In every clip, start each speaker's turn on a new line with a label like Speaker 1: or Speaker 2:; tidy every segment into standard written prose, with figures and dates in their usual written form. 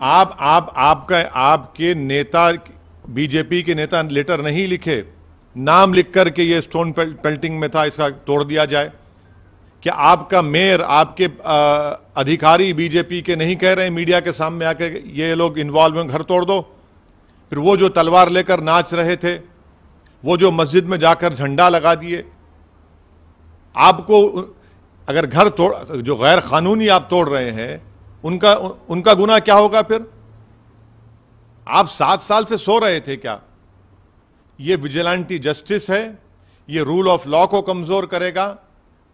Speaker 1: आपके नेता, बीजेपी के नेता लेटर नहीं लिखे, नाम लिख करके ये स्टोन पेल्टिंग में था, इसका तोड़ दिया जाए। क्या आपका मेयर, आपके अधिकारी बीजेपी के नहीं कह रहे हैं मीडिया के सामने आके ये लोग इन्वॉल्व हैं, घर तोड़ दो? फिर वो जो तलवार लेकर नाच रहे थे, वो जो मस्जिद में जाकर झंडा लगा दिए, आपको अगर घर तोड़, जो गैर कानूनी आप तोड़ रहे हैं, उनका गुनाह क्या होगा फिर? आप 7 साल से सो रहे थे क्या? ये विजिलेंटी जस्टिस है, ये रूल ऑफ लॉ को कमजोर करेगा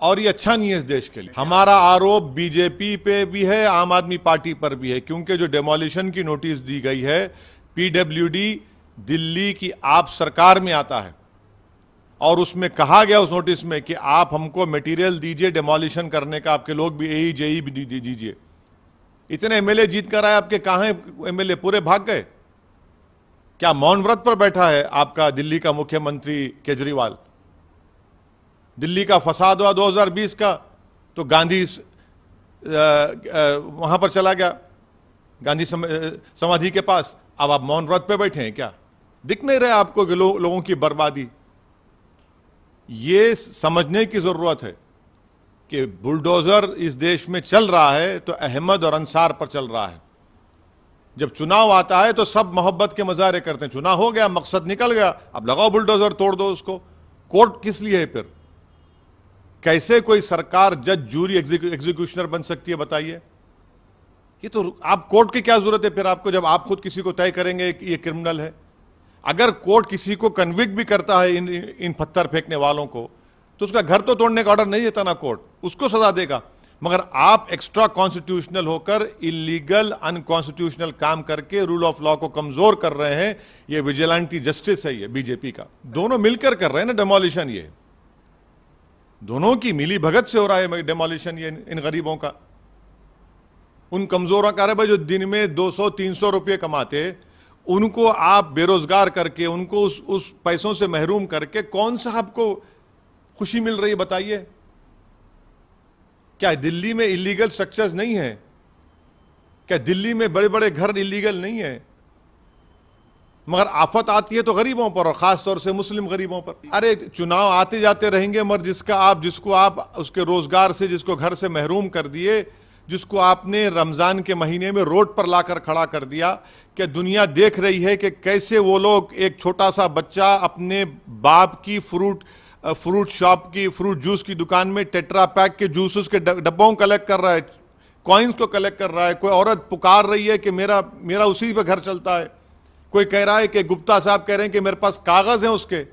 Speaker 1: और ये अच्छा नहीं है इस देश के लिए। हमारा आरोप बीजेपी पे भी है, आम आदमी पार्टी पर भी है, क्योंकि जो डेमोलिशन की नोटिस दी गई है, पीडब्ल्यूडी दिल्ली की आप सरकार में आता है और उसमें कहा गया उस नोटिस में कि आप हमको मटेरियल दीजिए डेमोलिशन करने का, आपके लोग भी एई जेई भी दीजिए। इतने एमएलए जीत कर आए, आपके कहां हैं एमएलए? पूरे भाग गए। क्या मौन व्रत पर बैठा है आपका दिल्ली का मुख्यमंत्री केजरीवाल? दिल्ली का फसाद हुआ 2020 का, तो गांधी वहां पर चला गया, गांधी समाधि के पास। अब आप मौन व्रत पे बैठे हैं क्या? दिख नहीं रहे आपको कि लोगों की बर्बादी? ये समझने की जरूरत है कि बुलडोजर इस देश में चल रहा है तो अहमद और अंसार पर चल रहा है। जब चुनाव आता है तो सब मोहब्बत के मजारे करते हैं, चुनाव हो गया, मकसद निकल गया, अब लगाओ बुलडोजर, तोड़ दो उसको। कोर्ट किस लिए है फिर? कैसे कोई सरकार जज, जूरी, एग्जीक्यूशनर बन सकती है बताइए? ये तो आप कोर्ट की क्या जरूरत है फिर आपको, जब आप खुद किसी को तय करेंगे कि ये क्रिमिनल है? अगर कोर्ट किसी को कन्विक्ट भी करता है इन पत्थर फेंकने वालों को, तो उसका घर तो तोड़ने का ऑर्डर नहीं देता ना कोर्ट, उसको सजा देगा। मगर आप एक्स्ट्रा कॉन्स्टिट्यूशनल होकर इलीगल, अनकॉन्स्टिट्यूशनल काम करके रूल ऑफ लॉ को कमजोर कर रहे हैं। ये विजिलेंटी जस्टिस है, ये बीजेपी का। दोनों मिलकर कर रहे हैं ना डेमोलिशन, ये दोनों की मिली भगत से हो रहा है डेमोलिशन, ये इन गरीबों का, उन कमजोरों का। भाई जो दिन में 200-300 रुपये कमाते, उनको आप बेरोजगार करके, उनको उस पैसों से महरूम करके कौन सा आपको खुशी मिल रही है बताइए? क्या दिल्ली में इलीगल स्ट्रक्चर्स नहीं है? क्या दिल्ली में बड़े बड़े घर इलीगल नहीं है? मगर आफत आती है तो गरीबों पर, और खास तौर से मुस्लिम गरीबों पर। अरे चुनाव आते जाते रहेंगे, मगर जिसको आप उसके रोजगार से, जिसको घर से महरूम कर दिए, जिसको आपने रमजान के महीने में रोड पर लाकर खड़ा कर दिया, क्या दुनिया देख रही है कि कैसे वो लोग, एक छोटा सा बच्चा अपने बाप की फ्रूट शॉप की, फ्रूट जूस की दुकान में टेट्रा पैक के जूसेस के डब्बों कलेक्ट कर रहा है, कॉइन्स को कलेक्ट कर रहा है। कोई औरत पुकार रही है कि मेरा उसी पे घर चलता है। कोई कह रहा है कि गुप्ता साहब कह रहे हैं कि मेरे पास कागज हैं उसके।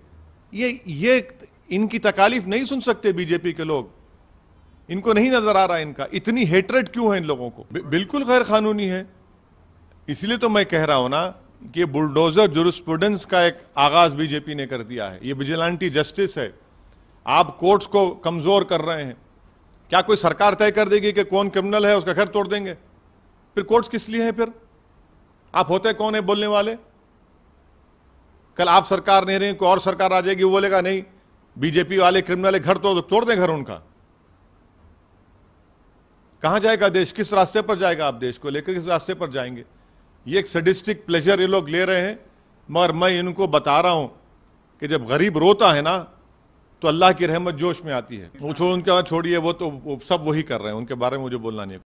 Speaker 1: ये इनकी तकालीफ नहीं सुन सकते बीजेपी के लोग, इनको नहीं नजर आ रहा है इनका। इतनी हेट्रेड क्यों है इन लोगों को? बिल्कुल गैर कानूनी है। इसलिए तो मैं कह रहा हूं ना कि बुलडोजर जुरिस्प्रूडेंस का एक आगाज बीजेपी ने कर दिया है। ये विजिलेंटी जस्टिस है। आप कोर्ट्स को कमजोर कर रहे हैं। क्या कोई सरकार तय कर देगी कि कौन क्रिमिनल है, उसका घर तोड़ देंगे? फिर कोर्ट्स किस लिए हैं फिर? आप होते कौन है बोलने वाले? कल आप सरकार नहीं रही, कोई और सरकार आ जाएगी, वो बोलेगा नहीं बीजेपी वाले क्रिमिनल है, घर तोड़ दें घर उनका। कहां जाएगा देश? किस रास्ते पर जाएगा? आप देश को लेकर किस रास्ते पर जाएंगे? ये एक सडिस्टिक प्लेजर ये लोग ले रहे हैं। मगर मैं इनको बता रहा हूं कि जब गरीब रोता है ना, तो अल्लाह की रहमत जोश में आती है। वो उनके बाद छोड़िए, वो तो सब वही कर रहे हैं, उनके बारे में मुझे बोलना नहीं।